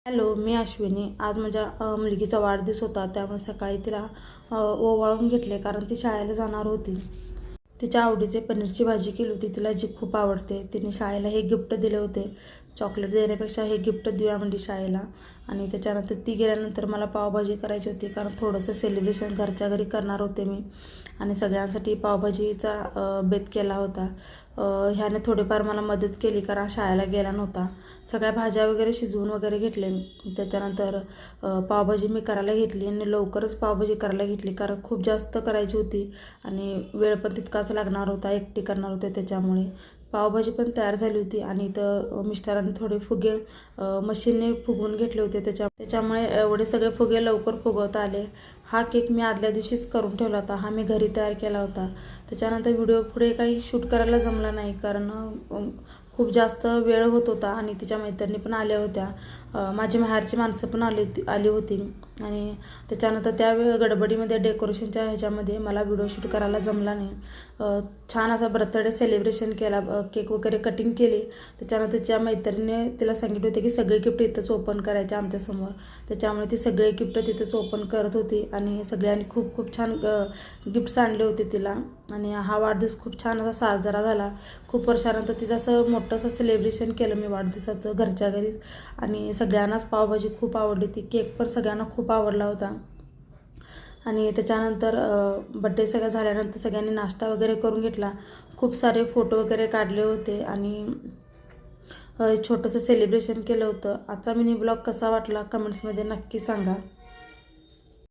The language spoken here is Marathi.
हॅलो, मी अश्विनी. आज माझ्या मुलगीचा वाढदिवस होता, त्यामुळे सकाळी तिला ओवाळून घेतले कारण ती शाळेला जाणार होती. तिच्या आवडीचे पनीरची भाजी केली होती, तिला जी खूप आवडते. तिने शाळेला हे गिफ्ट दिले होते. चॉकलेट देण्यापेक्षा हे गिफ्ट देऊया म्हणजे शाळेला. आणि त्याच्यानंतर ती गेल्यानंतर मला पावभाजी करायची होती कारण थोडंसं सेलिब्रेशन घरच्या घरी करणार होते मी. आणि सगळ्यांसाठी पावभाजीचा बेत केला होता. ह्याने थोडीफार मला मदत केली कारण शाळेला गेला नव्हता. सगळ्या भाज्या वगैरे शिजवून वगैरे घेतले. त्याच्यानंतर पावभाजी मी करायला घेतली आणि लवकरच पावभाजी करायला घेतली कारण खूप जास्त करायची होती आणि वेळ पण तितकाच लागणार होता, एकटी करणार होते त्याच्यामुळे. पावभाजी पण तयार झाली होती आणि इथं मिस्टरांनी थोडे फुगे मशीनने फुगवून घेतले होते. त्याच्यामुळे एवढे सगळे फुगे लवकर फुगवता आले. हा केक मी आदल्या दिवशीच करून ठेवला होता. हा मी घरी तयार केला होता. त्याच्यानंतर व्हिडिओ पुढे काही शूट करायला जमला नाही कारण खूप जास्त वेळ होत होता आणि तिच्या मैत्रिणी पण आल्या होत्या. माझी माहेरची माणसं पण आली होती आणि त्याच्यानंतर त्या गडबडीमध्ये डेकोरेशनच्या ह्याच्यामध्ये मला व्हिडिओ शूट करायला जमला नाही. छान असा बर्थडे सेलिब्रेशन केला, केक वगैरे कटिंग केली. त्याच्यानंतर तिच्या मैत्रिणीने तिला सांगितले होते की सगळे गिफ्ट इथंच ओपन करायचे आमच्यासमोर. त्याच्यामुळे ती सगळे गिफ्ट तिथंच ओपन करत होती आणि सगळ्यांनी खूप खूप छान गिफ्ट्स आणले होते तिला. आणि हा वाढदिवस खूप छान असा साजरा झाला. खूप वर्षानंतर तिचं असं मोठं असं सेलिब्रेशन केलं मी वाढदिवसाचं घरच्या घरीच. आणि सगळ्यांनाच पावभाजी खूप आवडली होती. केक पण सगळ्यांना खूप आवडला होता. आणि त्याच्यानंतर बड्डे सगळं झाल्यानंतर सगळ्यांनी नाश्ता वगैरे करून घेतला. खूप सारे फोटो वगैरे काढले होते आणि छोटंसं सेलिब्रेशन केलं होतं. आजचा मिनी ब्लॉग कसा वाटला कमेंट्समध्ये नक्की सांगा.